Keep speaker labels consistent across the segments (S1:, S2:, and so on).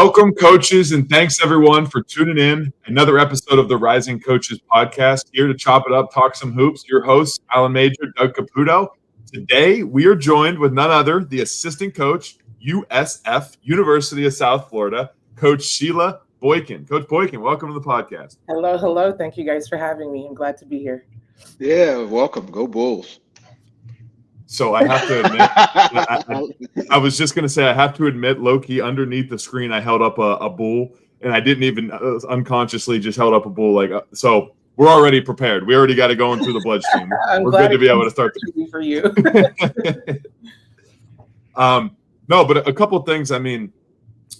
S1: Welcome, coaches, and thanks everyone for tuning in. Another episode of the Rising Coaches podcast. Here to chop it up, talk some hoops. Your hosts, Alan Major, Doug Caputo. Today, we are joined with none other, the assistant coach, USF, University of South Florida, Coach Sheila Boykin. Coach Boykin, welcome to the podcast.
S2: Hello. Thank you guys for having me. I'm glad to be here.
S3: Yeah, welcome. Go Bulls.
S1: So I have to admit, I was just going to say, I have to admit, low-key, underneath the screen, I held up a bull, and I didn't even unconsciously just held up a bull. So we're already prepared. We already got it going through the bloodstream. We're good to be able to start.
S2: For you.
S1: No, but a couple of things. I mean,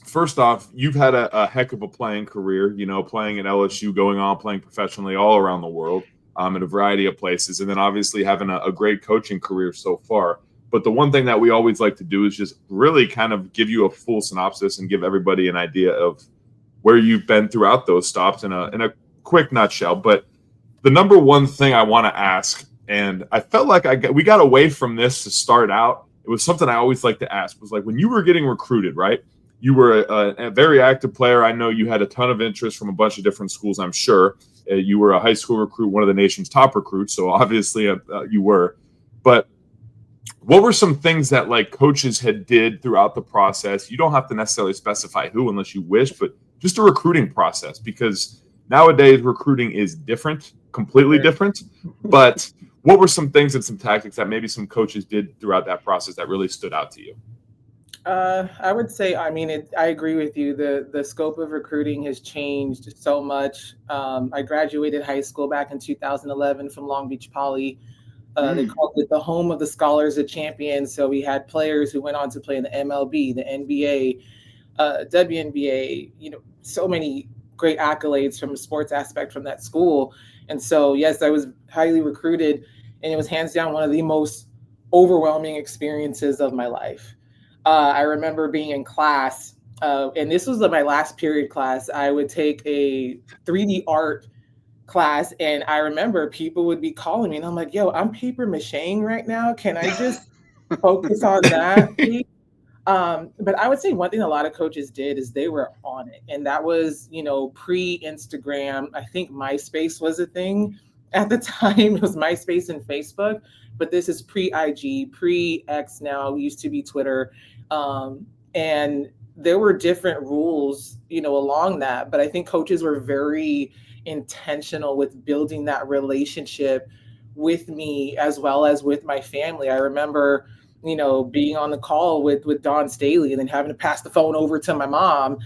S1: first off, you've had a heck of a playing career, playing at LSU, going on, playing professionally all around the world. In a variety of places, and then obviously having a great coaching career so far. But the one thing that we always like to do is just really kind of give you a full synopsis and give everybody an idea of where you've been throughout those stops in a quick nutshell. But the number one thing I want to ask, and I felt like we got away from this to start out. It was something I always like to ask, was like when you were getting recruited, right? You were a very active player. I know you had a ton of interest from a bunch of different schools, I'm sure. You were a high school recruit, one of the nation's top recruits, so obviously you were. But what were some things that coaches had did throughout the process? You don't have to necessarily specify who unless you wish, but just a recruiting process, because nowadays recruiting is different, completely different. But what were some things and some tactics that maybe some coaches did throughout that process that really stood out to you?
S2: I would say, I agree with you. The scope of recruiting has changed so much. I graduated high school back in 2011 from Long Beach Poly. They called it the home of the scholars and champions. So we had players who went on to play in the MLB, the NBA, WNBA, so many great accolades from a sports aspect from that school. And so, yes, I was highly recruited, and it was hands down one of the most overwhelming experiences of my life. I remember being in class, and this was my last period class. I would take a 3D art class, and I remember people would be calling me, and I'm like, yo, I'm paper macheing right now. Can I just focus on that, please? But I would say one thing a lot of coaches did is they were on it. And that was, pre-Instagram. I think MySpace was a thing at the time. It was MySpace and Facebook. But this is pre-IG, pre-X now, used to be Twitter. And there were different rules, along that. But I think coaches were very intentional with building that relationship with me as well as with my family. I remember, being on the call with Dawn Staley and then having to pass the phone over to my mom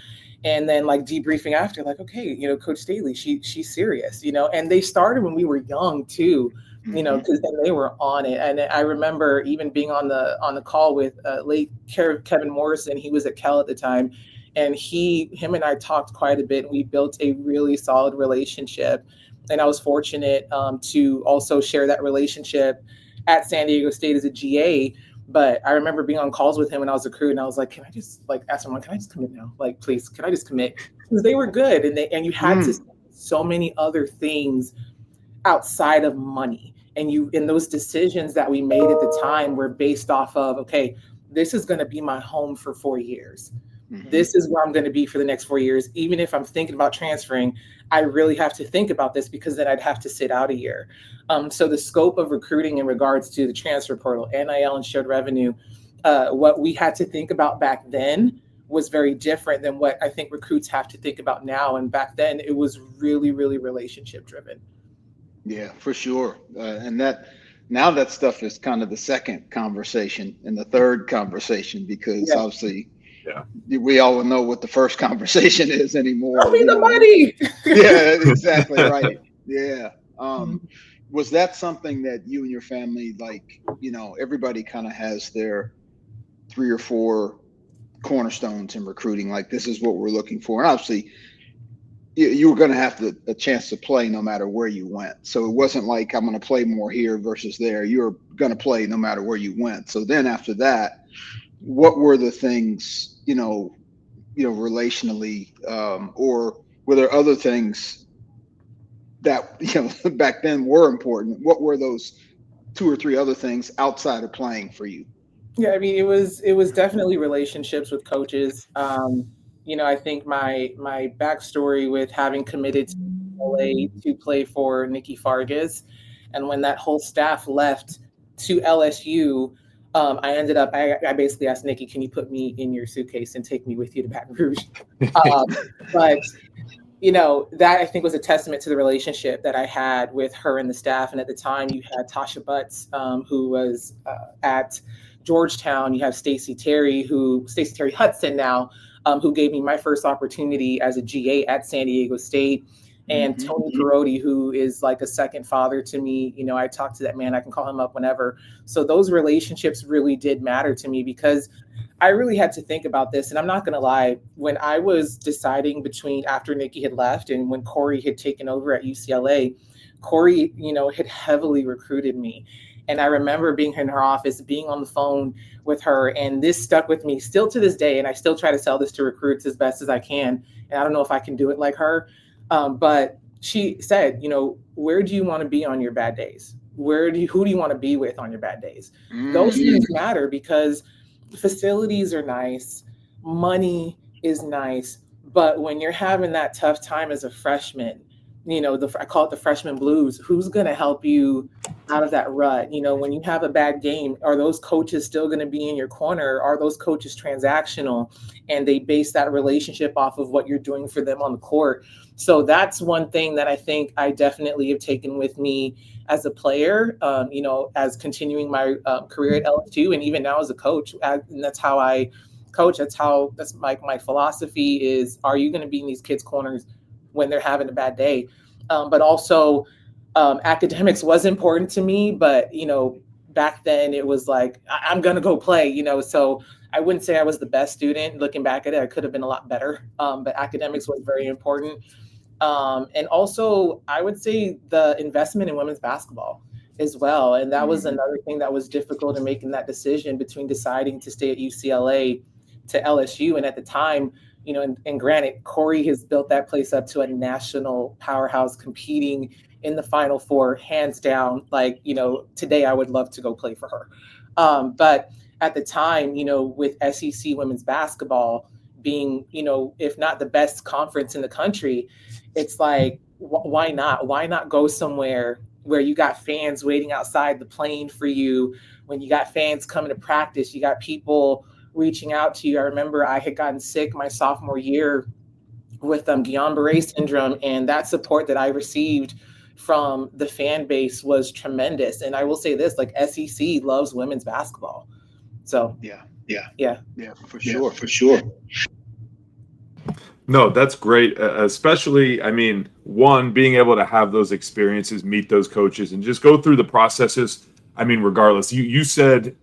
S2: and then debriefing after, okay, Coach Staley, she's serious, and they started when we were young too. Because then they were on it. And I remember even being on the call with late Kevin Morrison. He was at Cal at the time, and him and I talked quite a bit. And we built a really solid relationship. And I was fortunate to also share that relationship at San Diego State as a GA. But I remember being on calls with him when I was a recruit, and I was like, can I just ask someone, can I just commit now? Please, can I just commit? Because they were good, and you had to say so many other things outside of money. And those decisions that we made at the time were based off of, okay, this is going to be my home for 4 years. This is where I'm going to be for the next 4 years. Even if I'm thinking about transferring, I really have to think about this, because then I'd have to sit out a year. So the scope of recruiting in regards to the transfer portal, NIL, and shared revenue, what we had to think about back then was very different than what I think recruits have to think about now. And back then it was really, really relationship driven.
S3: Yeah, for sure. And that stuff is kind of the second conversation and the third conversation, because obviously we all know what the first conversation is anymore.
S2: Tell me the money.
S3: Yeah, exactly right. Yeah. Was that something that you and your family, everybody kind of has their 3 or 4 cornerstones in recruiting, this is what we're looking for. And obviously you were going to have a chance to play no matter where you went. So it wasn't like I'm going to play more here versus there. You were going to play no matter where you went. So then after that, what were the things, relationally, or were there other things that, back then were important? What were those 2 or 3 other things outside of playing for you?
S2: Yeah, I mean, it was definitely relationships with coaches. I think my backstory with having committed to LA to play for Nikki Fargas, and when that whole staff left to LSU, I basically asked Nikki, can you put me in your suitcase and take me with you to Baton Rouge? But that I think was a testament to the relationship that I had with her and the staff. And at the time, you had Tasha Butts, who was at Georgetown. You have Stacey Terry Hudson now, who gave me my first opportunity as a GA at San Diego State. And Tony Perotti, who is like a second father to me. I talk to that man. I can call him up whenever. So those relationships really did matter to me, because I really had to think about this. And I'm not going to lie, when I was deciding between after Nikki had left and when Corey had taken over at UCLA, Corey, had heavily recruited me. And I remember being in her office, being on the phone with her, and this stuck with me still to this day. And I still try to sell this to recruits as best as I can. And I don't know if I can do it like her. But she said, where do you want to be on your bad days? Who do you want to be with on your bad days? Those things matter, because facilities are nice, money is nice, but when you're having that tough time as a freshman, I call it the freshman blues. Who's going to help you out of that rut? When you have a bad game, are those coaches still going to be in your corner? Are those coaches transactional and they base that relationship off of what you're doing for them on the court? So that's one thing that I think I definitely have taken with me as a player, as continuing my career at LSU, and even now as a coach. And that's how I coach. That's my philosophy is, are you going to be in these kids' corners when they're having a bad day? But also academics was important to me, but, back then it was like, I'm going to go play, so I wouldn't say I was the best student. Looking back at it, I could have been a lot better, but academics was very important. And also I would say the investment in women's basketball as well. And that was another thing that was difficult in making that decision between deciding to stay at UCLA to LSU. And at the time, and granted, Corey has built that place up to a national powerhouse, competing in the Final Four, hands down. Like, today I would love to go play for her. But at the time, with SEC women's basketball being, if not the best conference in the country, it's like, why not? Why not go somewhere where you got fans waiting outside the plane for you? When you got fans coming to practice, you got people reaching out to you. I remember I had gotten sick my sophomore year with Guillain-Barré syndrome, and that support that I received from the fan base was tremendous. And I will say this, like, SEC loves women's basketball. So
S3: yeah, for sure.
S1: No, that's great. Especially, one, being able to have those experiences, meet those coaches, and just go through the processes. Regardless, you said,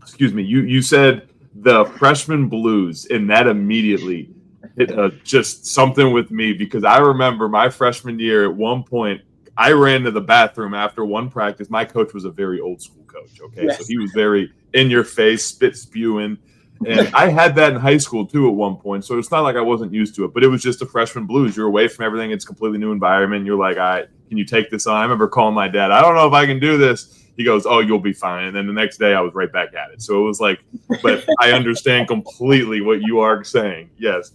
S1: excuse me, you said the freshman blues, and that immediately hit just something with me, because I remember my freshman year at one point, I ran to the bathroom after one practice. My coach was a very old school coach. Okay. Yes. So he was very in your face, spit spewing. And I had that in high school too at one point. So it's not like I wasn't used to it, but it was just a freshman blues. You're away from everything. It's a completely new environment. You're like, all right, can you take this on? I remember calling my dad. I don't know if I can do this. He goes, oh, you'll be fine. And then the next day I was right back at it. So it was like, but I understand completely what you are saying. Yes.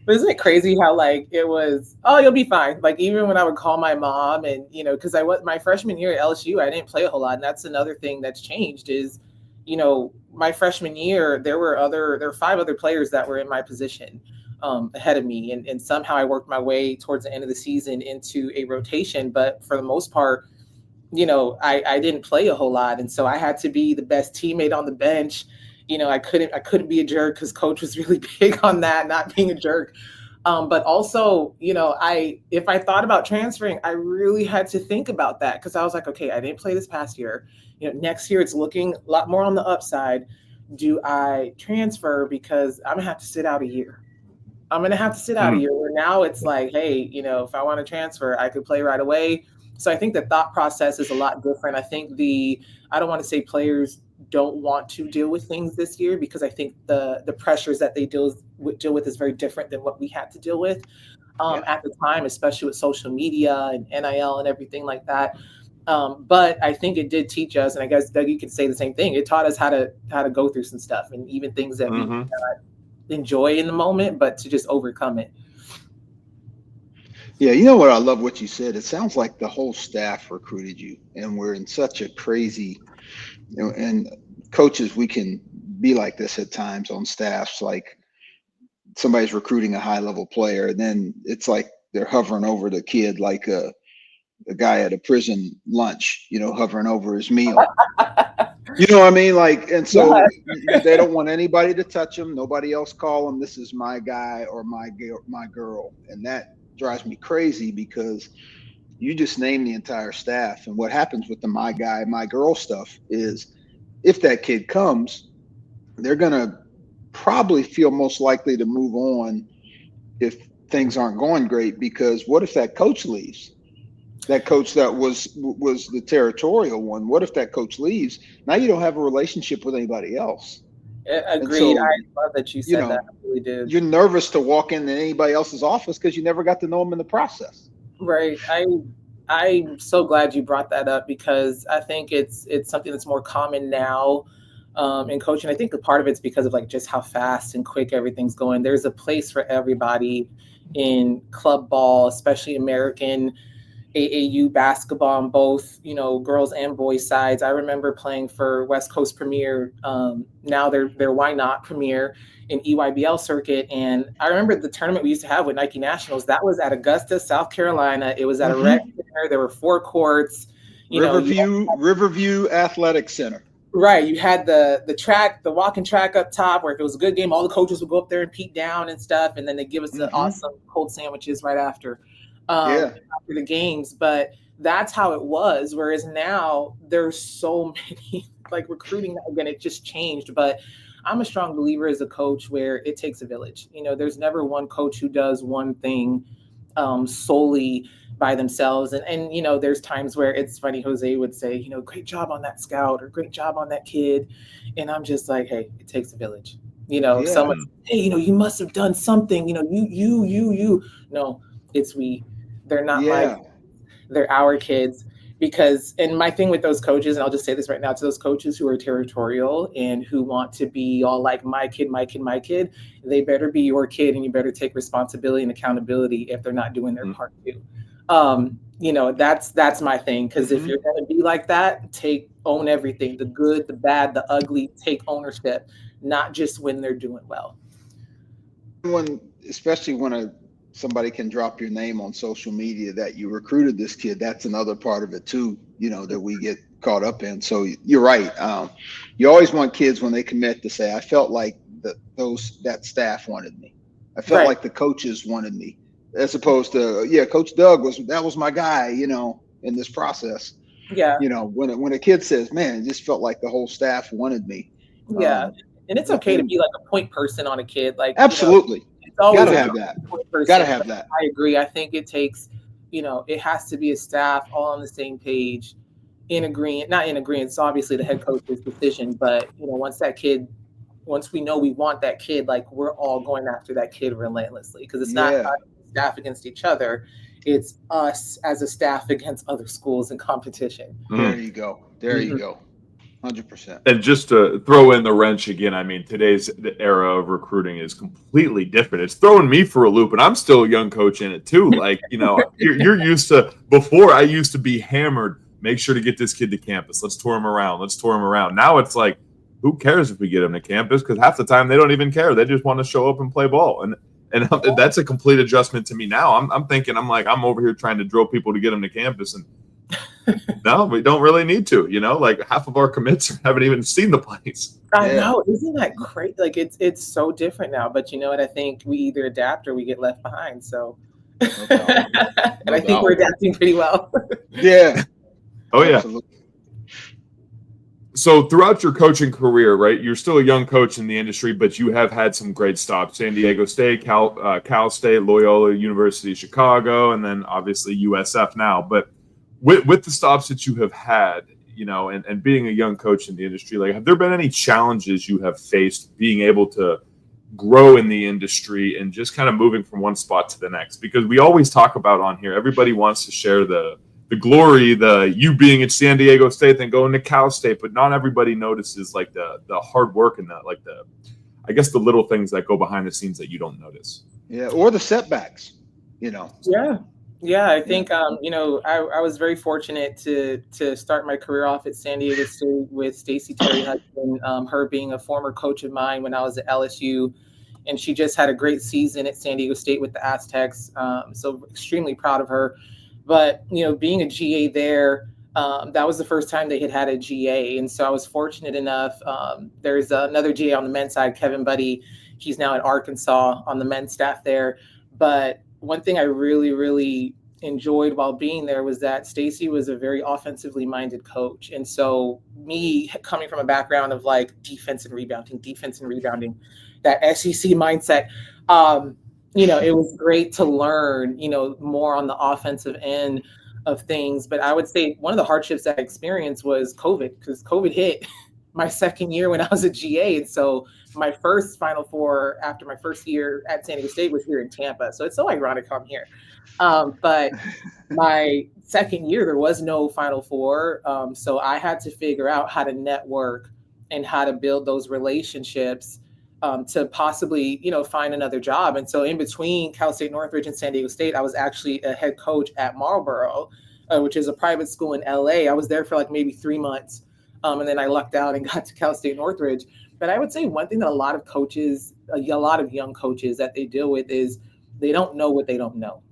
S2: But isn't it crazy how, like, it was, oh, you'll be fine. Like, even when I would call my mom and, because I was my freshman year at LSU, I didn't play a whole lot. And that's another thing that's changed is, my freshman year, there were 5 other players that were in my position ahead of me. And somehow I worked my way towards the end of the season into a rotation. But for the most part, I didn't play a whole lot. And so I had to be the best teammate on the bench. I couldn't be a jerk because coach was really big on that, not being a jerk. But also, if I thought about transferring, I really had to think about that, because I was like, okay, I didn't play this past year. Next year it's looking a lot more on the upside. Do I transfer? Because I'm gonna have to sit out a year. Where now it's like, hey, if I want to transfer, I could play right away. So I think the thought process is a lot different. I think I don't want to say players don't want to deal with things this year, because I think the pressures that they deal with is very different than what we had to deal with at the time, especially with social media and NIL and everything like that. But I think it did teach us, and I guess Doug, you could say the same thing. It taught us how to go through some stuff, and even things that we enjoy in the moment, but to just overcome it.
S3: Yeah, you know what? I love what you said. It sounds like the whole staff recruited you, and we're in such a crazy, and coaches, we can be like this at times on staffs. Like somebody's recruiting a high level player, and then it's like they're hovering over the kid like a guy at a prison lunch, hovering over his meal. You know what I mean? Like, and so they don't want anybody to touch him. Nobody else call him. This is my guy or my girl, and that drives me crazy because you just named the entire staff. And what happens with the my guy, my girl stuff is if that kid comes, they're going to probably feel most likely to move on if things aren't going great, because what if that coach leaves? That coach that was the territorial one. What if that coach leaves? Now you don't have a relationship with anybody else.
S2: Agreed.
S3: So,
S2: I love that you said that. I really did.
S3: You're nervous to walk into anybody else's office because you never got to know them in the process.
S2: Right. I'm so glad you brought that up, because I think it's something that's more common now in coaching. I think a part of it's because of like just how fast and quick everything's going. There's a place for everybody in club ball, especially American AAU basketball on both, girls and boys sides. I remember playing for West Coast Premier. Now they're Why Not Premier in EYBL circuit. And I remember the tournament we used to have with Nike Nationals. That was at Augusta, South Carolina. It was at a rec center. There were 4 courts.
S3: Riverview Athletic Center.
S2: Right. You had the track, the walking track up top, where if it was a good game, all the coaches would go up there and peek down and stuff. And then they give us the awesome cold sandwiches right after. After the games. But that's how it was. Whereas now there's so many, like recruiting, again, it just changed. But I'm a strong believer as a coach where it takes a village. There's never one coach who does one thing solely by themselves. And there's times where it's funny, Jose would say, great job on that scout or great job on that kid. And I'm just like, hey, it takes a village. Someone, hey, you must have done something, you. No, it's we. They're not they're our kids. And my thing with those coaches, and I'll just say this right now, to those coaches who are territorial and who want to be all like my kid, they better be your kid, and you better take responsibility and accountability if they're not doing their part too. That's my thing. Because if you're going to be like that, own everything, the good, the bad, the ugly, take ownership, not just when they're doing well.
S3: Especially when somebody can drop your name on social media that you recruited this kid, that's another part of it too, that we get caught up in. So you're right. You always want kids when they commit to say, I felt like that staff wanted me. I felt like the coaches wanted me, as opposed to, Coach Doug was my guy, in this process.
S2: Yeah.
S3: When a kid says, man, it just felt like the whole staff wanted me.
S2: Yeah. And it's okay to be like a point person on a kid. Like,
S3: absolutely.
S2: It's always
S3: gotta have that.
S2: I agree. I think it takes, it has to be a staff all on the same page, not in agreement. It's obviously the head coach's decision, but once we know we want that kid, like we're all going after that kid relentlessly, because it's not staff against each other. It's us as a staff against other schools in competition.
S3: There you go. 100%.
S1: And just to throw in the wrench again, I mean, today's era of recruiting is completely different. It's throwing me for a loop, and I'm still a young coach in it too. Like, you're used to, before I used to be hammered, make sure to get this kid to campus. Let's tour him around. Now it's like, who cares if we get him to campus? Because half the time they don't even care. They just want to show up and play ball. And that's a complete adjustment to me now. I'm thinking, I'm over here trying to drill people to get them to campus, and no, we don't really need to, like half of our commits haven't even seen the place.
S2: I know. Isn't that crazy? Like it's so different now, but you know what? I think we either adapt or we get left behind. So, and I think we're adapting pretty well.
S3: Yeah.
S1: Oh yeah. Absolutely. So throughout your coaching career, right, you're still a young coach in the industry, but you have had some great stops: San Diego State, Cal State, Loyola University of Chicago, and then obviously USF now. But with the stops that you have had, and being a young coach in the industry, like, have there been any challenges you have faced being able to grow in the industry and just kind of moving from one spot to the next? Because we always talk about on here, everybody wants to share the glory, you being at San Diego State, then going to Cal State, but not everybody notices like the hard work and I guess the little things that go behind the scenes that you don't notice.
S3: Yeah, or the setbacks,
S2: Yeah, I think I was very fortunate to start my career off at San Diego State with Stacey Terry Hudson, her being a former coach of mine when I was at LSU, and she just had a great season at San Diego State with the Aztecs. So extremely proud of her. But being a GA there, that was the first time they had a GA, and so I was fortunate enough. There's another GA on the men's side, Kevin Buddy. He's now at Arkansas on the men's staff there, but one thing I really, really enjoyed while being there was that Stacey was a very offensively minded coach. And so me coming from a background of like defense and rebounding, that SEC mindset, it was great to learn, more on the offensive end of things. But I would say one of the hardships that I experienced was COVID, because COVID hit my second year when I was a GA. And so my first Final Four after my first year at San Diego State was here in Tampa. So it's so ironic I'm here. But my second year, there was no Final Four. So I had to figure out how to network and how to build those relationships to possibly, find another job. And so in between Cal State Northridge and San Diego State, I was actually a head coach at Marlboro, which is a private school in LA. I was there for like maybe 3 months. And then I lucked out and got to Cal State Northridge. But I would say one thing that a lot of coaches, a lot of young coaches that they deal with is they don't know what they don't know.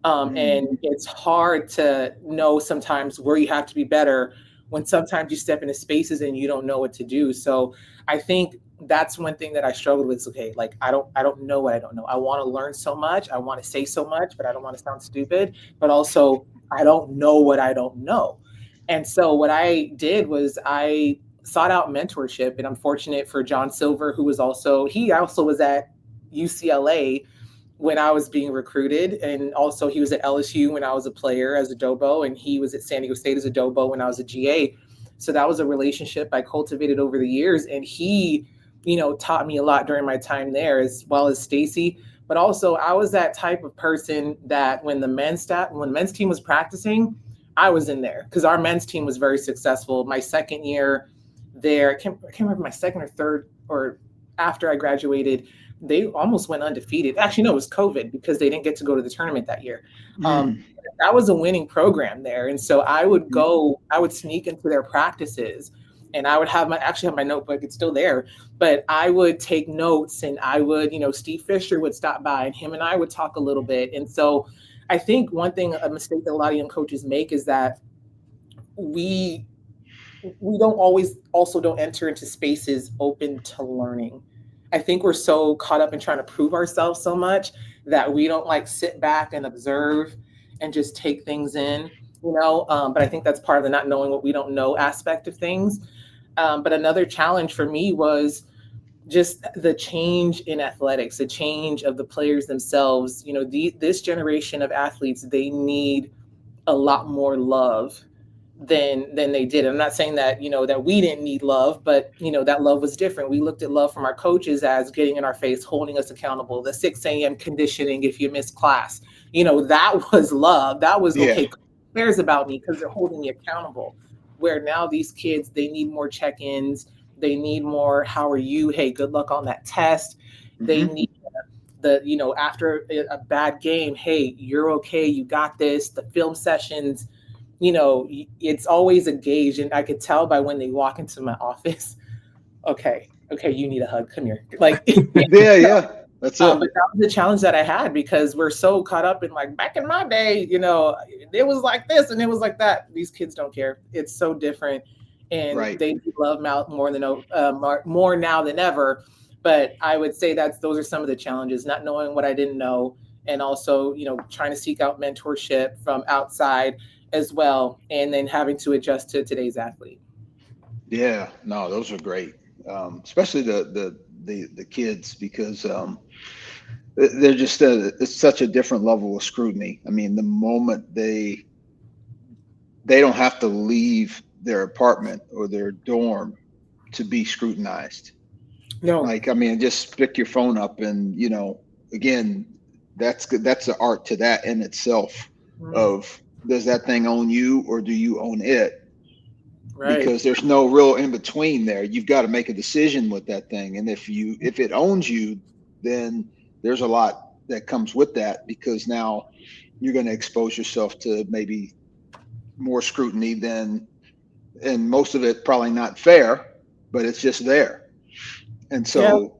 S2: And it's hard to know sometimes where you have to be better when sometimes you step into spaces and you don't know what to do. So I think that's one thing that I struggled with. Is, okay, like I don't know what I don't know. I want to learn so much. I want to say so much, but I don't want to sound stupid. But also I don't know what I don't know. And so what I did was I sought out mentorship, and I'm fortunate for John Silver, he also was at UCLA when I was being recruited. And also he was at LSU when I was a player as a Dobo, and he was at San Diego State as a Dobo when I was a GA. So that was a relationship I cultivated over the years. And he, taught me a lot during my time there, as well as Stacey. But also I was that type of person that when the men's team was practicing, I was in there because our men's team was very successful. My second year there, I can't remember my second or third, or after I graduated, they almost went undefeated. Actually, no, it was COVID because they didn't get to go to the tournament that year. That was a winning program there. And so I would sneak into their practices, and I would have my notebook. It's still there, but I would take notes, and I would, Steve Fisher would stop by, and him and I would talk a little bit. And so I think a mistake that a lot of young coaches make is that we don't enter into spaces open to learning. I think we're so caught up in trying to prove ourselves so much that we don't like sit back and observe and just take things in, but I think that's part of the not knowing what we don't know aspect of things. But another challenge for me was just the change in athletics, the change of the players themselves. This generation of athletes, they need a lot more love than they did. I'm not saying that, that we didn't need love, but, that love was different. We looked at love from our coaches as getting in our face, holding us accountable, the 6 a.m. conditioning if you missed class. That was love. That was, okay, who cares about me because they're holding me accountable. Where now these kids, they need more check-ins. They need more, how are you? Hey, good luck on that test. They need after a bad game, hey, you're okay. You got this. The film sessions, it's always a gauge. And I could tell by when they walk into my office, okay, you need a hug. Come here. Like,
S3: yeah. That's it.
S2: But that was the challenge that I had because we're so caught up in like back in my day, it was like this and it was like that. These kids don't care. It's so different. And they love more now than ever. But I would say those are some of the challenges, not knowing what I didn't know. And also, trying to seek out mentorship from outside as well. And then having to adjust to today's athlete.
S3: Yeah, no, those are great. Especially the kids, because they're just it's such a different level of scrutiny. I mean, the moment they don't have to leave their apartment or their dorm to be scrutinized.
S2: No,
S3: just pick your phone up and, again, that's the art to that in itself of, does that thing own you or do you own it?
S2: Right.
S3: because there's no real in between there. You've got to make a decision with that thing. And if it owns you, then there's a lot that comes with that, because now you're going to expose yourself to maybe more scrutiny than, and most of it probably not fair, but it's just there. And so,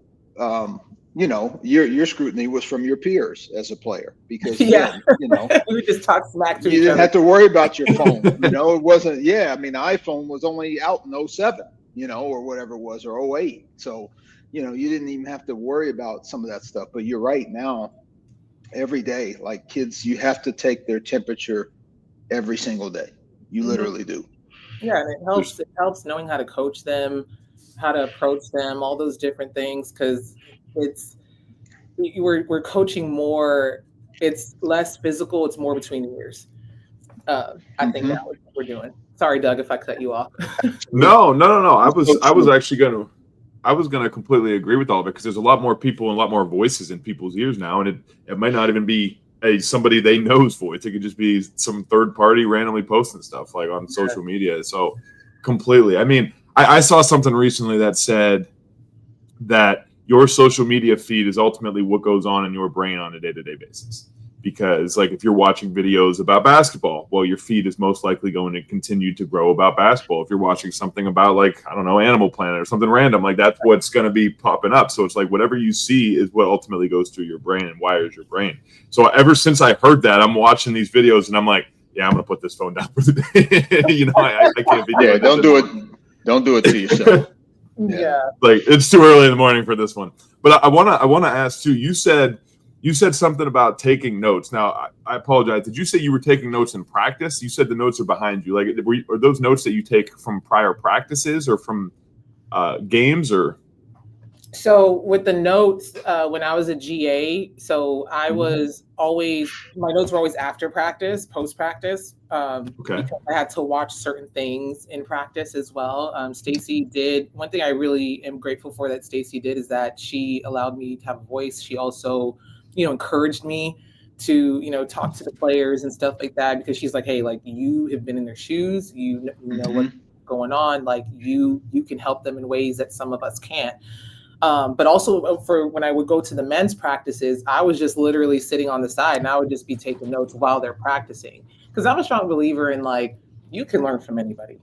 S3: your scrutiny was from your peers as a player, because again,
S2: we just talk smack to
S3: you
S2: each
S3: didn't
S2: other.
S3: have to worry about your phone. It wasn't, I mean, the iPhone was only out in 07, or whatever it was, or 08. So, you didn't even have to worry about some of that stuff. But you're right, now, every day, like kids, you have to take their temperature every single day. You literally do.
S2: Yeah, and it helps knowing how to coach them, how to approach them, all those different things, because we're coaching more. It's less physical. It's more between the ears. I think that's what we're doing. Sorry, Doug, if I cut you off.
S1: No. I was gonna completely agree with all of it, because there's a lot more people and a lot more voices in people's ears now, and it might not even be somebody they know's voice. It could just be some third party randomly posting stuff like on social media. So completely. I mean, I saw something recently that said that your social media feed is ultimately what goes on in your brain on a day-to-day basis. Because like if you're watching videos about basketball, well, your feed is most likely going to continue to grow about basketball. If you're watching something about, like, I don't know, Animal Planet or something random, like that's what's going to be popping up. So it's like whatever you see is what ultimately goes through your brain and wires your brain. So ever since I heard that, I'm watching these videos and I'm like, yeah, I'm going to put this phone down for the day. I can't be doing
S3: don't do it. Don't do it to yourself.
S2: Yeah.
S1: Like it's too early in the morning for this one. But I want to ask too, you said something about taking notes. Now, I apologize. Did you say you were taking notes in practice? You said the notes are behind you. Like, are those notes that you take from prior practices or from games, or?
S2: So with the notes, when I was a GA, so I was my notes were always after practice, post practice, because I had to watch certain things in practice as well. Stacy did one thing I really am grateful for that Stacy did, is that she allowed me to have a voice. She also, encouraged me to, talk to the players and stuff like that, because she's like, hey, like you have been in their shoes, you know what's going on, like you can help them in ways that some of us can't. But also for when I would go to the men's practices, I was just literally sitting on the side and I would just be taking notes while they're practicing. Because I'm a strong believer in, like, you can learn from anybody.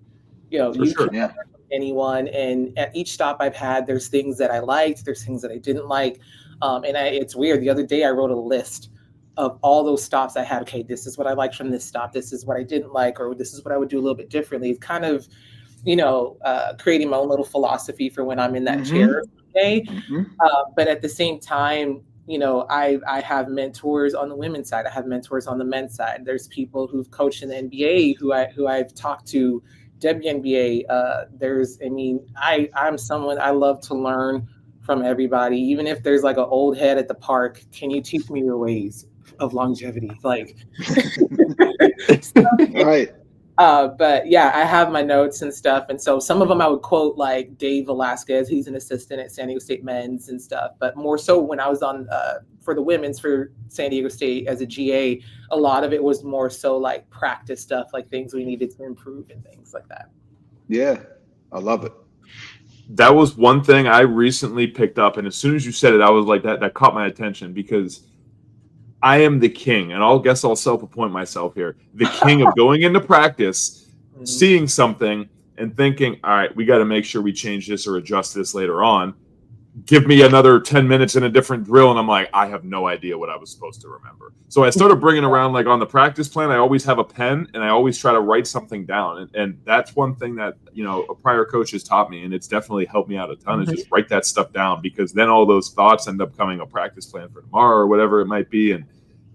S2: You can learn from anyone. And at each stop I've had, there's things that I liked, there's things that I didn't like. It's weird. The other day I wrote a list of all those stops I had. Okay, this is what I liked from this stop. This is what I didn't like, or this is what I would do a little bit differently. It's kind of, creating my own little philosophy for when I'm in that chair today. But at the same time, I have mentors on the women's side. I have mentors on the men's side. There's people who've coached in the NBA who I've talked to, WNBA. I'm someone, I love to learn from everybody. Even if there's like an old head at the park, can you teach me your ways of longevity? Like,
S3: right.
S2: But yeah, I have my notes and stuff. And so some of them I would quote, like Dave Velasquez, he's an assistant at San Diego State men's and stuff. But more so when I was on for the women's for San Diego State as a GA, a lot of it was more so like practice stuff, like things we needed to improve and things like that.
S3: Yeah, I love it.
S1: That was one thing I recently picked up. And as soon as you said it, I was like, that caught my attention, because I am the king, and I'll self-appoint myself here, the king of going into practice, seeing something and thinking, all right, we got to make sure we change this or adjust this later on. Give me another 10 minutes in a different drill. And I'm like, I have no idea what I was supposed to remember. So I started bringing around, like on the practice plan, I always have a pen and I always try to write something down. And that's one thing that, a prior coach has taught me. And it's definitely helped me out a ton, is just write that stuff down, because then all those thoughts end up coming a practice plan for tomorrow or whatever it might be. And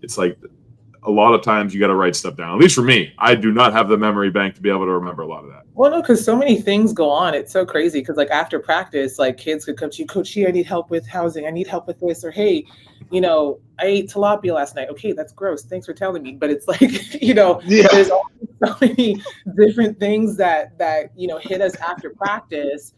S1: it's like, a lot of times you got to write stuff down. At least for me, I do not have the memory bank to be able to remember a lot of that.
S2: Well, no, because so many things go on. It's so crazy. Because like after practice, like kids could come to you, Coach, I need help with housing. I need help with this. Or, hey, I ate tilapia last night. Okay, that's gross. Thanks for telling me. But it's like, there's always so many different things that hit us after practice,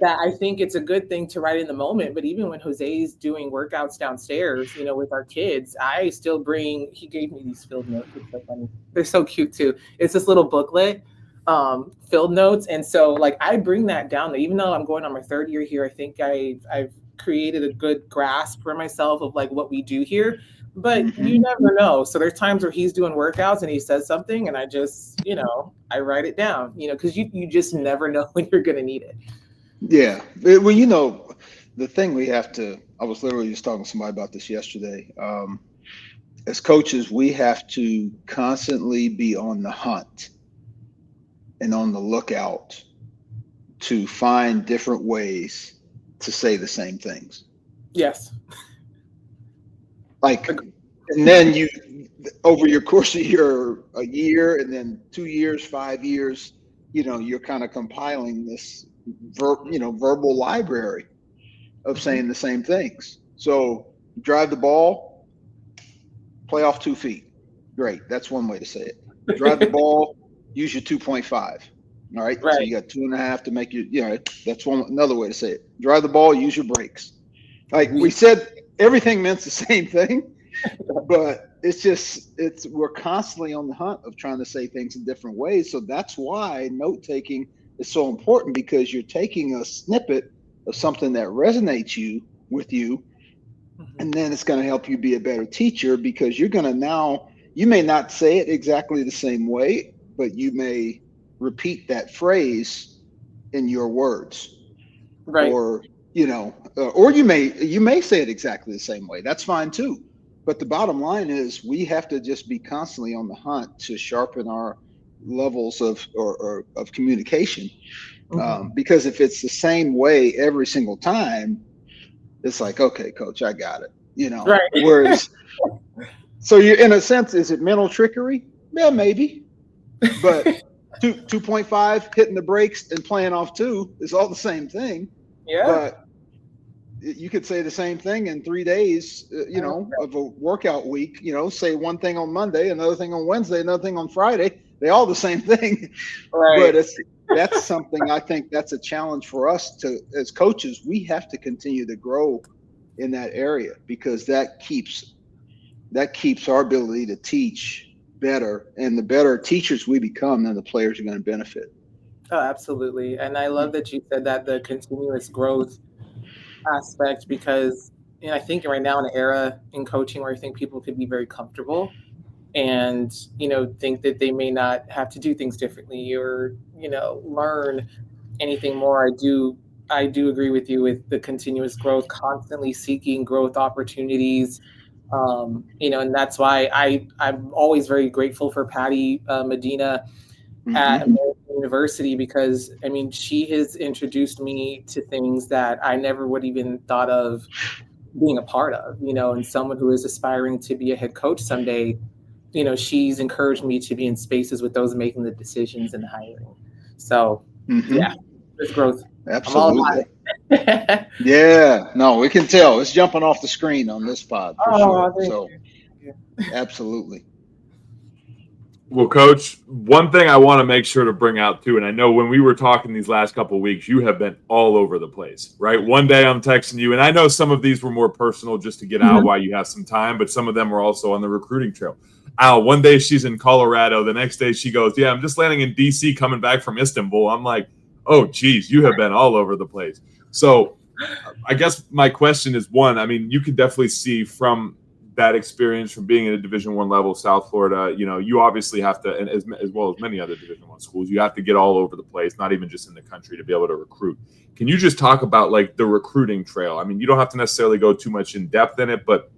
S2: that I think it's a good thing to write in the moment. But even when Jose's doing workouts downstairs, with our kids, I still he gave me these field notes. It's so funny. They're so cute too. It's this little booklet field notes. And so like I bring that down, even though I'm going on my third year here, I think I've created a good grasp for myself of like what we do here, but you never know. So there's times where he's doing workouts and he says something and I just, I write it down, because you just never know when you're going to need it.
S3: Yeah. Well, the thing I was literally just talking to somebody about this yesterday. As coaches, we have to constantly be on the hunt and on the lookout to find different ways to say the same things.
S2: Yes.
S3: Like, and then you, over your course of a year and then 2 years, 5 years, you're kind of compiling this verbal library of saying the same things. So drive the ball, play off 2 feet. Great. That's one way to say it. Drive the ball, use your 2.5. All right. So you got 2.5 to make your, that's another way to say it. Drive the ball, use your brakes. Like we said, everything meant the same thing, but we're constantly on the hunt of trying to say things in different ways. So that's why note taking is so important, because you're taking a snippet of something that resonates with you, and then it's going to help you be a better teacher, because you're going to you may not say it exactly the same way, but you may repeat that phrase in your words,
S2: right?
S3: Or you may say it exactly the same way. That's fine too. But the bottom line is we have to just be constantly on the hunt to sharpen our levels of communication. Because if it's the same way every single time, it's like, okay, coach, I got it.
S2: Right.
S3: Whereas, so you're, in a sense, is it mental trickery? Yeah, maybe. But 2.5, hitting the brakes and playing off 2 is all the same thing.
S2: Yeah.
S3: But you could say the same thing in 3 days, of a workout week. Say one thing on Monday, another thing on Wednesday, another thing on Friday. They all the same thing.
S2: Right.
S3: But that's something, I think that's a challenge for us as coaches. We have to continue to grow in that area, because that keeps our ability to teach better, and the better teachers we become, then the players are going to benefit.
S2: Oh, absolutely. And I love that you said that, the continuous growth aspect, because I think right now in an era in coaching where I think people could be very comfortable and think that they may not have to do things differently or learn anything more. I do agree with you with the continuous growth, constantly seeking growth opportunities. And that's why I'm always very grateful for Patty Medina at American University, because she has introduced me to things that I never would even thought of being a part of, and someone who is aspiring to be a head coach someday, she's encouraged me to be in spaces with those making the decisions and hiring. So yeah, there's growth.
S3: Absolutely. Yeah, no, we can tell it's jumping off the screen on this pod for sure. So absolutely.
S1: Well, Coach, one thing I want to make sure to bring out too, and I know when we were talking these last couple of weeks, you have been all over the place, right? One day I'm texting you, and I know some of these were more personal just to get out while you have some time, but some of them were also on the recruiting trail. Al, one day she's in Colorado. The next day she goes, yeah, I'm just landing in D.C. coming back from Istanbul. I'm like, oh, geez, you have been all over the place. So I guess my question is, one, you could definitely see from that experience, from being at a Division I level, South Florida, you obviously have to, and as well as many other Division I schools, you have to get all over the place, not even just in the country, to be able to recruit. Can you just talk about like the recruiting trail? You don't have to necessarily go too much in depth in it, but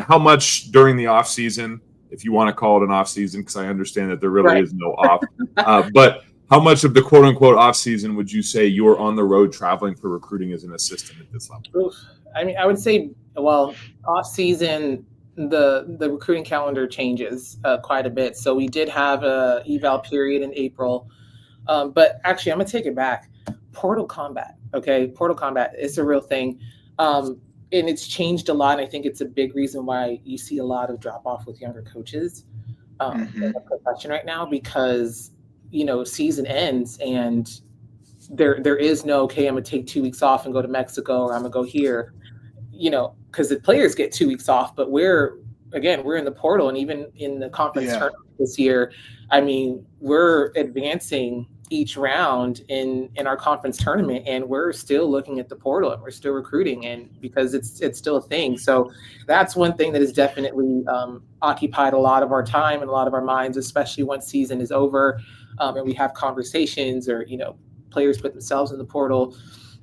S1: how much during the off season, if you want to call it an off season, because I understand that there really is no off, but how much of the quote unquote off season would you say you're on the road traveling for recruiting as an assistant at this level?
S2: I would say, off season, the recruiting calendar changes quite a bit. So we did have a eval period in April, but actually I'm gonna take it back. Portal combat, okay? Portal combat, it's a real thing. And it's changed a lot. I think it's a big reason why you see a lot of drop off with younger coaches in the profession right now, because season ends and there is no, okay, I'm gonna take 2 weeks off and go to Mexico, or I'm gonna go here, because the players get 2 weeks off, but we're in the portal, and even in the conference tournament, this year, I mean, we're advancing each round in our conference tournament, and we're still looking at the portal and we're still recruiting, and because it's still a thing. So that's one thing that has definitely occupied a lot of our time and a lot of our minds, especially once season is over, and we have conversations, or players put themselves in the portal.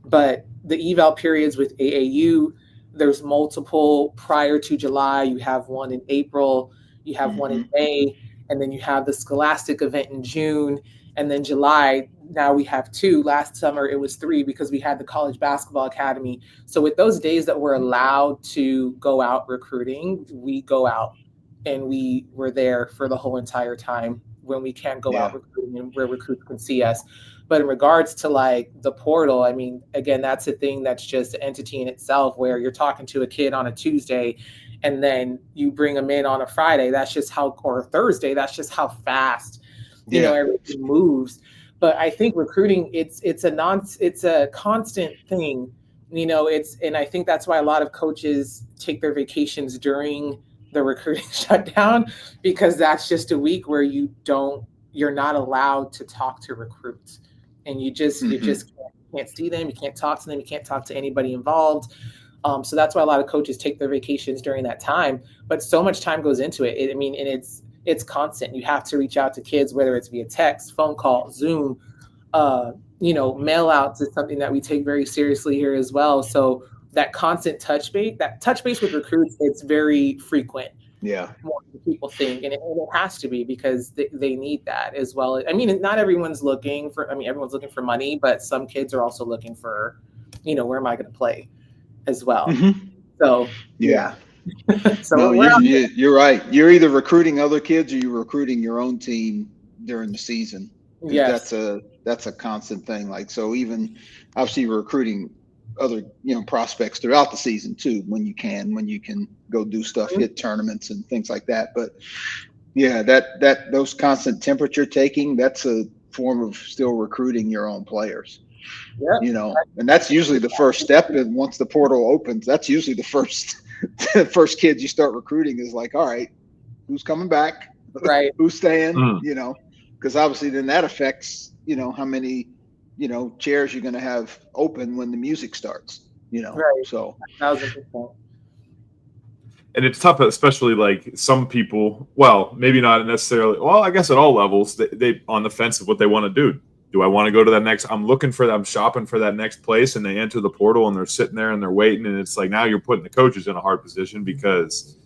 S2: But the eval periods with AAU, there's multiple prior to July. You have one in April, you have one in May, and then you have the Scholastic event in June. And then July, now we have 2. Last summer, it was 3 because we had the College Basketball Academy. So with those days that we're allowed to go out recruiting, we go out, and we were there for the whole entire time when we can go out recruiting and where recruits can see us. But in regards to like the portal, I mean, again, that's a thing that's just an entity in itself, where you're talking to a kid on a Tuesday and then you bring them in on a Friday. That's just how, or a Thursday, that's just how fast everything moves. But I think recruiting, it's a constant thing, and I think that's why a lot of coaches take their vacations during the recruiting shutdown, because that's just a week where you're not allowed to talk to recruits, and you just can't see them, you can't talk to them, you can't talk to anybody involved. So that's why a lot of coaches take their vacations during that time. But so much time goes into it. And it's constant. You have to reach out to kids, whether it's via text, phone call, Zoom, mail outs is something that we take very seriously here as well. So that constant touch base with recruits, it's very frequent.
S3: Yeah.
S2: More than people think. And it has to be, because they need that as well. I mean, not everyone's looking for, everyone's looking for money, but some kids are also looking for, where am I going to play as well? So,
S3: yeah.
S2: So
S3: no, you're right. You're either recruiting other kids or you're recruiting your own team during the season.
S2: Yes.
S3: That's a constant thing. Like, so even obviously you're recruiting other, prospects throughout the season too, when you can go do stuff, hit tournaments and things like that. But yeah, that those constant temperature taking, that's a form of still recruiting your own players.
S2: Yep.
S3: And that's usually the first step. And once the portal opens, that's usually the first kids you start recruiting is like, all right, who's coming back?
S2: Right.
S3: Who's staying? Because obviously then that affects, how many, chairs you're going to have open when the music starts,
S2: Right.
S3: So
S2: 1,000%.
S1: And it's tough, especially like some people, well, maybe not necessarily, well, I guess at all levels, they on the fence of what they want to do. Do I want to go to that next? I'm shopping for that next place, and they enter the portal and they're sitting there and they're waiting. And it's like, now you're putting the coaches in a hard position, because,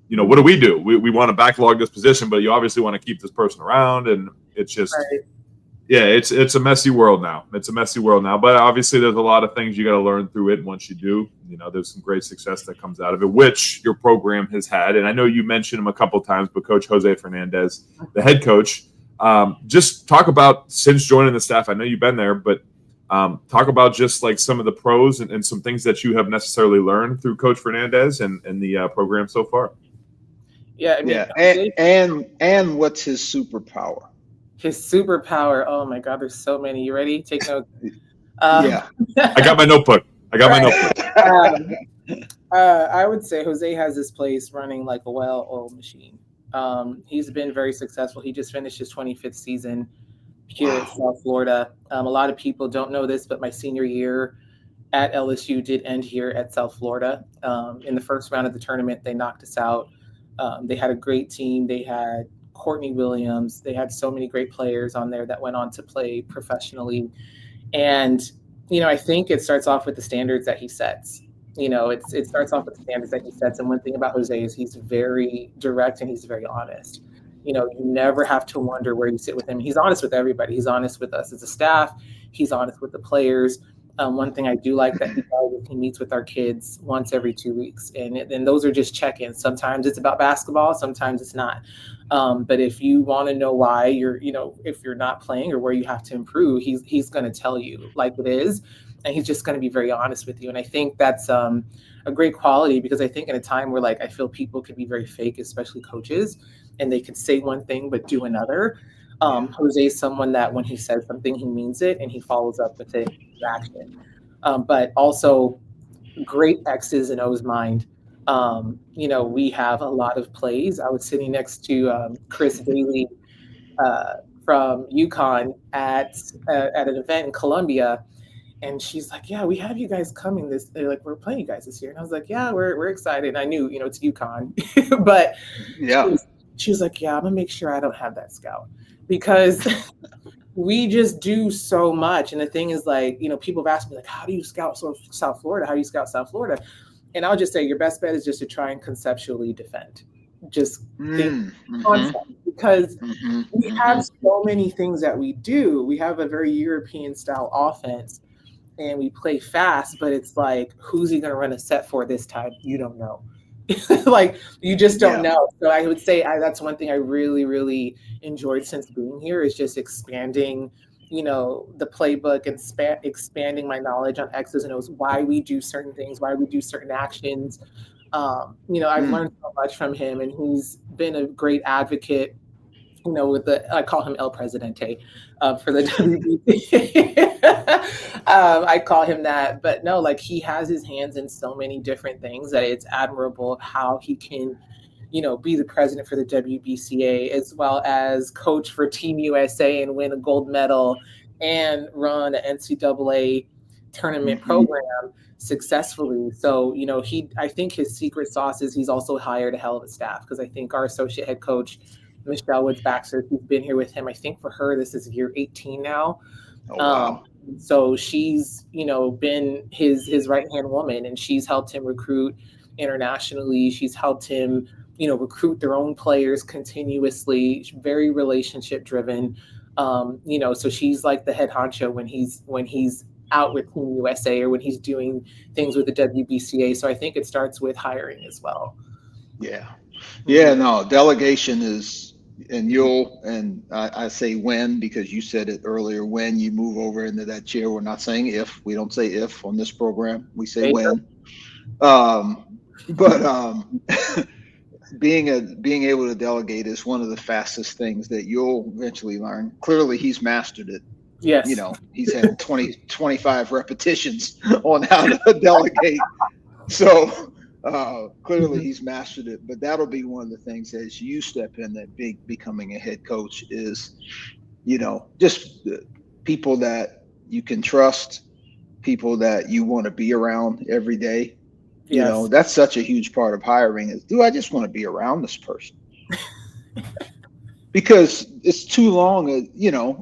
S1: what do? We want to backlog this position, but you obviously want to keep this person around. And it's just, it's a messy world now. It's a messy world now, but obviously there's a lot of things you got to learn through it. And once you do, there's some great success that comes out of it, which your program has had. And I know you mentioned him a couple of times, but Coach Jose Fernandez, the head coach, just talk about, since joining the staff, I know you've been there, but talk about just like some of the pros and some things that you have necessarily learned through Coach Fernandez and the program so far.
S2: Yeah.
S3: And what's his superpower?
S2: His superpower. Oh my God, there's so many. You ready? Take notes.
S3: I
S1: got my notebook.
S2: I would say Jose has this place running like a well-oiled machine. He's been very successful. He just finished his 25th season here in South Florida. A lot of people don't know this, but my senior year at LSU did end here at South Florida. In the first round of the tournament, they knocked us out. They had a great team. They had Courtney Williams. They had so many great players on there that went on to play professionally. And, I think it starts off with the standards that he sets. It starts off with the standards that he sets. And one thing about Jose is he's very direct and he's very honest. You never have to wonder where you sit with him. He's honest with everybody. He's honest with us as a staff. He's honest with the players. One thing I do like that he does is he meets with our kids once every 2 weeks. And those are just check-ins. Sometimes it's about basketball. Sometimes it's not. But if you want to know why if you're not playing or where you have to improve, he's going to tell you like it is. And he's just going to be very honest with you. And I think that's a great quality, because I think in a time where I feel people could be very fake, especially coaches, and they could say one thing but do another. Jose is someone that when he says something, he means it and he follows up with it with action. But also great X's and O's mind. We have a lot of plays. I was sitting next to Chris Daly from UConn at an event in Columbia, and she's like, "Yeah, we have you guys coming this. They're like, we're playing you guys this year." And I was like, "Yeah, we're excited." And I knew, it's UConn, but
S3: Yeah.
S2: she was like, "Yeah, I'm gonna make sure I don't have that scout because we just do so much." And the thing is, like, people have asked me, like, "How do you scout South Florida? How do you scout South Florida?" And I'll just say your best bet is just to try and conceptually defend. Just think concept, because we have so many things that we do. We have a very European style offense and we play fast, but it's like, who's he going to run a set for this time? You don't know. Like, you just don't know. So I would say that's one thing I really, really enjoyed since being here, is just expanding the playbook and expanding my knowledge on X's and O's, why we do certain things, why we do certain actions. I've learned so much from him, and he's been a great advocate, I call him El Presidente for the WBC. I call him that, but no, like, he has his hands in so many different things that it's admirable of how he can be the president for the WBCA, as well as coach for Team USA and win a gold medal and run an NCAA tournament program successfully. So, I think his secret sauce is he's also hired a hell of a staff, because I think our associate head coach, Michelle Woods-Baxter, who's been here with him, I think for her, this is year 18 now.
S3: Oh, wow.
S2: So she's, been his right-hand woman, and she's helped him recruit internationally. She's helped him recruit their own players continuously. Very relationship driven. So she's like the head honcho when he's out with Team USA or when he's doing things with the WBCA. So I think it starts with hiring as well.
S3: Yeah. No, delegation is, and I say when, because you said it earlier, when you move over into that chair. We're not saying if. We don't say if on this program. We say when. Being able to delegate is one of the fastest things that you'll eventually learn. Clearly, he's mastered it.
S2: Yes.
S3: He's had 25 repetitions on how to delegate. So clearly he's mastered it. But that'll be one of the things as you step in that becoming a head coach is, just people that you can trust, people that you want to be around every day.
S2: Yes.
S3: That's such a huge part of hiring is, do I just want to be around this person? Because it's too long.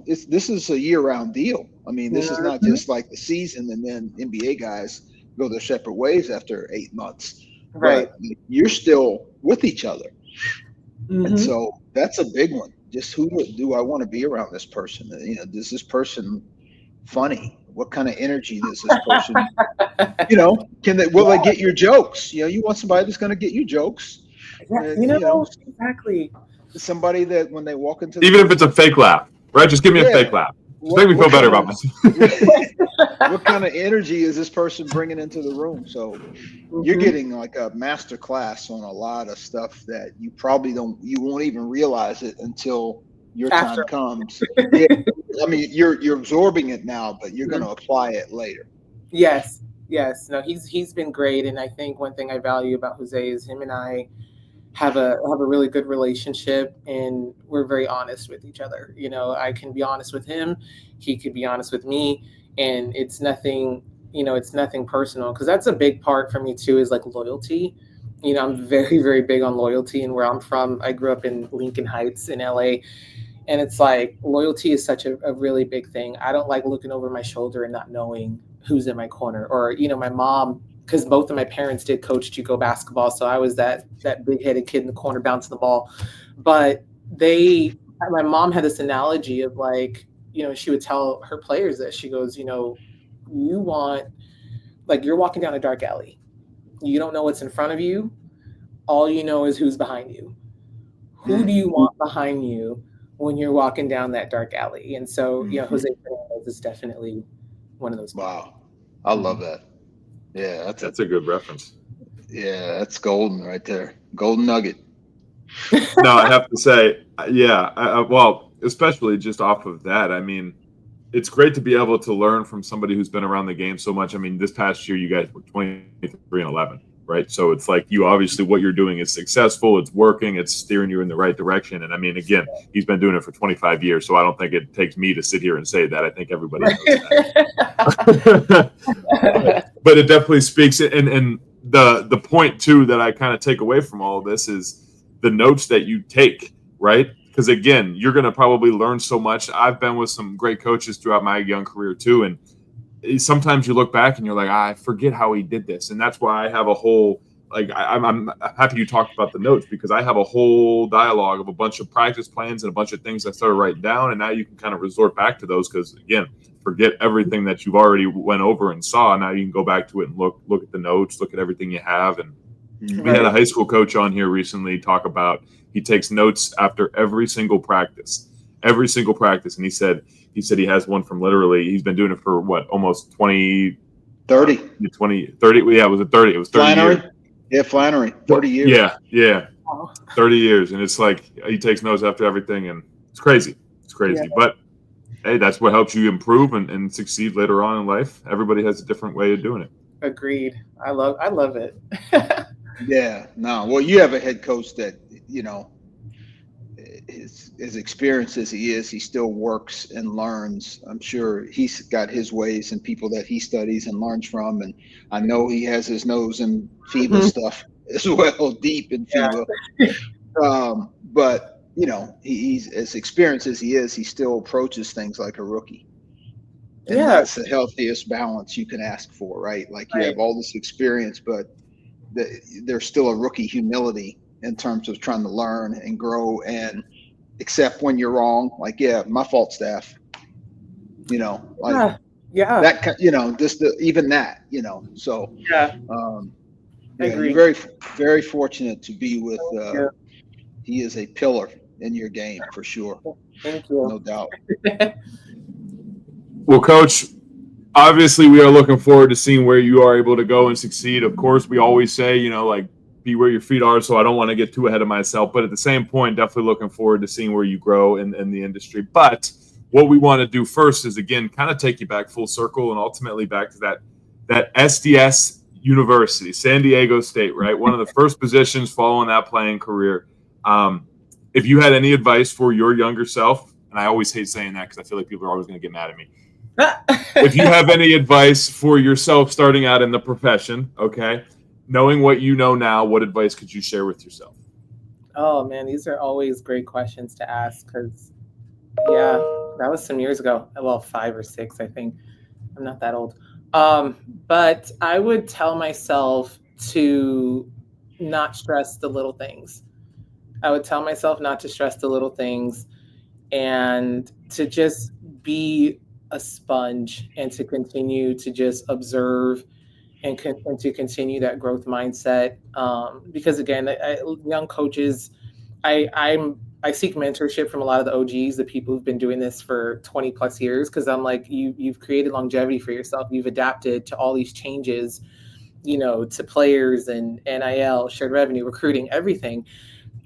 S3: This is a year-round deal. I mean, this is not just like the season and then NBA guys go their separate ways after 8 months.
S2: Right.
S3: But you're still with each other. And so that's a big one. Just who do I want to be around this person? Is this person funny? What kind of energy does this person, will they get your jokes? You want somebody that's going to get you jokes.
S2: Exactly.
S3: Somebody that when they walk into
S1: even if it's a fake laugh, right? Just give me a fake laugh. Just make me feel better about myself.
S3: What kind of energy is this person bringing into the room? So you're getting like a master class on a lot of stuff that you probably you won't even realize it until your time comes. Yeah. I mean, you're absorbing it now, but you're going to apply it later.
S2: Yes. No, he's been great, and I think one thing I value about Jose is him and I have a really good relationship, and we're very honest with each other. I can be honest with him, he could be honest with me, and it's nothing personal, because that's a big part for me too, is like loyalty. I'm very, very big on loyalty, and where I'm from, I grew up in Lincoln Heights in LA. And it's like, loyalty is such a really big thing. I don't like looking over my shoulder and not knowing who's in my corner. Or, my mom, because both of my parents did coach JUCO basketball. So I was that big-headed kid in the corner bouncing the ball. But my mom had this analogy of like, she would tell her players that, she goes, you're walking down a dark alley. You don't know what's in front of you. All you know is who's behind you. Who do you want behind you when you're walking down that dark alley? And so, Jose Fernandez is definitely one of those people.
S3: Wow. I love that. Yeah.
S1: That's a good reference.
S3: Yeah. That's golden right there. Golden nugget.
S1: No, I have to say, well, especially just off of that, I mean, it's great to be able to learn from somebody who's been around the game so much. I mean, this past year, you guys were 23-11. right? So it's like you obviously what you're doing is successful, it's working, it's steering you in the right direction. And I mean, again, he's been doing it for 25 years, so I don't think it takes me to sit here and say that. I think everybody knows that. but it definitely speaks. And the point too that I kind of take away from all of this is the notes that you take, right? Because again, you're going to probably learn so much. I've been with some great coaches throughout my young career too, and sometimes you look back and you're like, I forget how he did this. And that's why I have a whole, like, I'm happy you talked about the notes, because I have a whole dialogue of a bunch of practice plans and a bunch of things I started writing down. And now you can kind of resort back to those, because again, forget everything that you've already went over and saw. Now you can go back to it and look at the notes, look at everything you have. And we had a high school coach on here recently talk about, he takes notes after every single practice. And he said he has one from literally, he's been doing it for what, almost 30. Yeah, it was 30
S3: Flannery?
S1: years.
S3: Yeah, Flannery, 30 years.
S1: Yeah. 30 years. And it's like, he takes notes after everything, and it's crazy. Yeah. But hey, that's what helps you improve and succeed later on in life. Everybody has a different way of doing it.
S2: Agreed. I love it.
S3: Yeah. No. Well, you have a head coach that, you know, as experienced as he is, he still works and learns. I'm sure he's got his ways and people that he studies and learns from. And I know he has his nose in FIBA stuff as well, deep in FIBA. But, you know, he's as experienced as he is, he still approaches things like a rookie. And that's the healthiest balance you can ask for, right? Like you have all this experience, but there's still a rookie humility in terms of trying to learn and grow and accept when you're wrong. Like, yeah, my fault, staff. You know, like that. You know, just even that. You know, so you're very, very fortunate to be with. He is a pillar in your game for sure.
S2: Thank you.
S3: No doubt.
S1: Well, Coach, obviously we are looking forward to seeing where you are able to go and succeed. Of course, we always say, you know, like, be where your feet are, so I don't want to get too ahead of myself. But at the same point, definitely looking forward to seeing where you grow in the industry. But what we want to do first is, again, kind of take you back full circle and ultimately back to that SDS University, San Diego State, right? One of the first positions following that playing career. If you had any advice for your younger self, and I always hate saying that because I feel like people are always going to get mad at me. If you have any advice for yourself starting out in the profession, okay, knowing what you know now, what advice could you share with yourself?
S2: Oh, man, these are always great questions to ask because, yeah, that was some years ago. Well, 5 or 6, I think. I'm not that old. But I would tell myself to not stress the little things. I would tell myself not to stress the little things and to just be a sponge and to continue to just observe and to continue that growth mindset. Because again, young coaches, I seek mentorship from a lot of the OGs, the people who've been doing this for 20 plus years. Cause I'm like, you've created longevity for yourself. You've adapted to all these changes, you know, to players and NIL, shared revenue, recruiting, everything.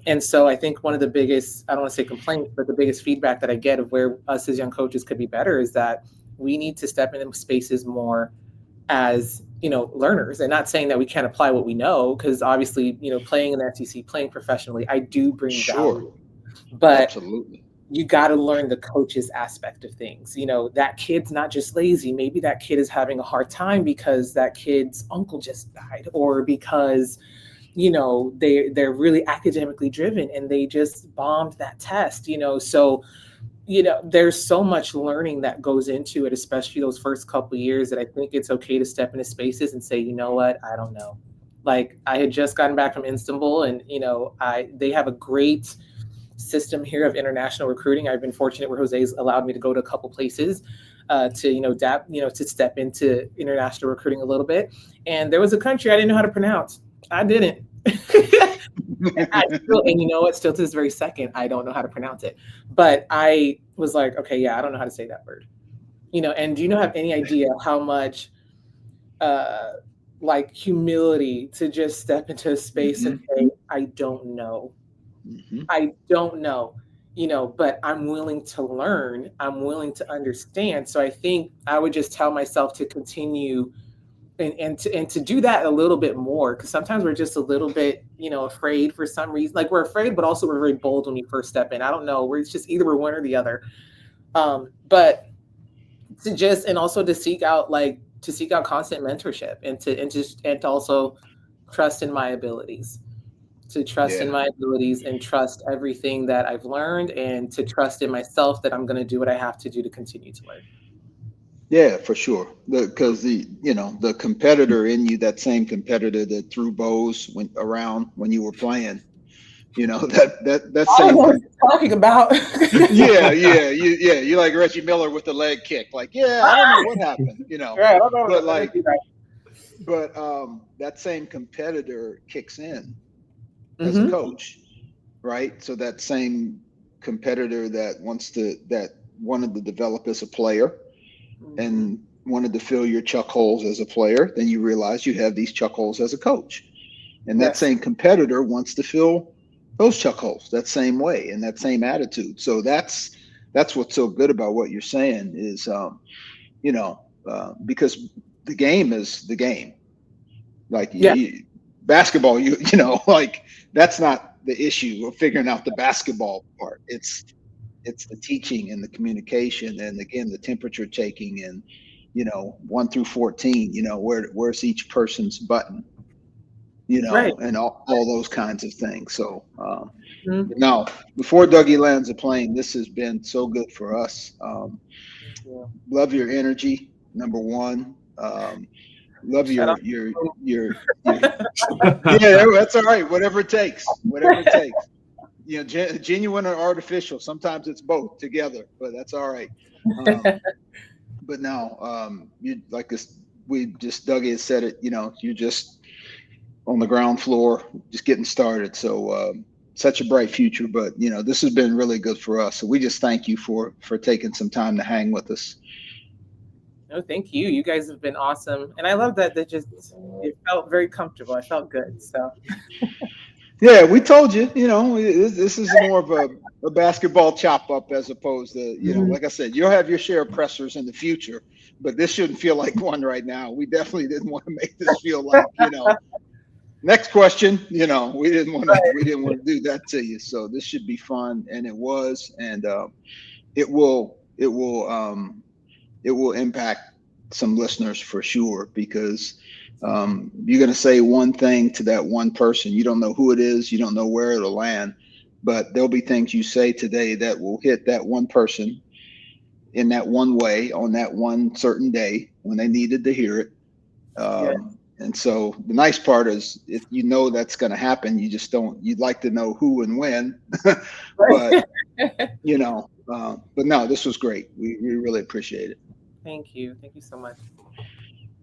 S2: And so I think one of the biggest, I don't want to say complaints, but the biggest feedback that I get of where us as young coaches could be better is that we need to step into spaces more as, you know, learners, and not saying that we can't apply what we know, because obviously, you know, playing in the SEC, playing professionally, I do bring value. But absolutely, you got to learn the coach's aspect of things. You know, that kid's not just lazy. Maybe that kid is having a hard time because that kid's uncle just died, or because, you know, they're really academically driven and they just bombed that test, you know. So, you know, there's so much learning that goes into it, especially those first couple of years, that I think it's okay to step into spaces and say, you know what, I don't know. Like, I had just gotten back from Istanbul, and, you know, they have a great system here of international recruiting. I've been fortunate where Jose's allowed me to go to a couple places to, you know, to step into international recruiting a little bit. And there was a country I didn't know how to pronounce. I didn't. And you know what? Still to this very second, I don't know how to pronounce it. But I was like, okay, yeah, I don't know how to say that word. You know, and do you have any idea how much like humility to just step into a space and say, I don't know. I don't know, you know, but I'm willing to learn. I'm willing to understand. So I think I would just tell myself to continue and to do that a little bit more, because sometimes we're just a little bit, afraid for some reason. Like we're afraid, but also we're very bold when we first step in. I don't know. It's just either we're one or the other. But and also to seek out constant mentorship and to also trust in my abilities. To trust in my abilities and trust everything that I've learned, and to trust in myself that I'm going to do what I have to do to continue to learn.
S3: Yeah, for sure. Because the competitor in you, that same competitor that threw bows around when you were playing, that
S2: I
S3: same.
S2: don't know what you're talking about.
S3: You like Reggie Miller with the leg kick. Like, I don't know what happened,
S2: Right, I don't know.
S3: But that same competitor kicks in as a coach, right? So that same competitor that wanted to develop as a player and wanted to fill your chuck holes as a player, then you realize you have these chuck holes as a coach. And that same competitor wants to fill those chuck holes that same way and that same attitude. So that's what's so good about what you're saying is, because the game is the game. Like basketball, like that's not the issue of figuring out the basketball part. It's the teaching and the communication, and again the temperature taking, and 1 through 14. Where's each person's button, and all those kinds of things. So now, before Dougie lands a plane, this has been so good for us. Love your energy, number one. Love your yeah, that's all right. Whatever it takes. Genuine or artificial. Sometimes it's both together, but that's all right. But now, you like this. Dougie has said it. You're just on the ground floor, just getting started. So such a bright future. But this has been really good for us. So we just thank you for taking some time to hang with us.
S2: No, thank you. You guys have been awesome, and I love that. It felt very comfortable. I felt good. So.
S3: Yeah, we told you. This is more of a basketball chop up as opposed to like I said, you'll have your share of pressers in the future, but this shouldn't feel like one right now. We definitely didn't want to make this feel like next question. We didn't want to do that to you. So this should be fun, and it was, and it will impact some listeners for sure, because you're going to say one thing to that one person. You don't know who it is. You don't know where it'll land, but there'll be things you say today that will hit that one person in that one way on that one certain day when they needed to hear it. And so the nice part is, if that's going to happen, you'd like to know who and when, but but no, this was great. We really appreciate it.
S2: Thank you so much.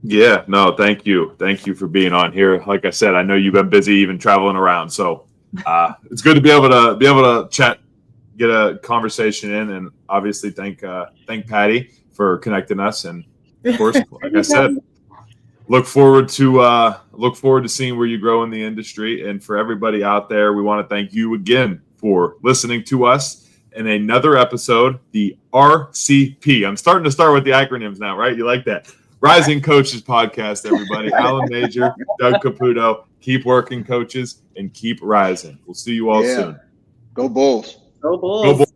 S1: Yeah, no, thank you for being on here. Like I said, I know you've been busy even traveling around, so it's good to be able to chat, get a conversation in, and obviously thank Patty for connecting us, and of course, like I said, look forward to seeing where you grow in the industry. And for everybody out there, we want to thank you again for listening to us in another episode, the RCP. I'm starting to start with the acronyms now, right? You like that? Rising Coaches Podcast, everybody. Alan Major, Doug Caputo. Keep working, coaches, and keep rising. We'll see you all soon.
S3: Go Bulls.
S2: Go Bulls.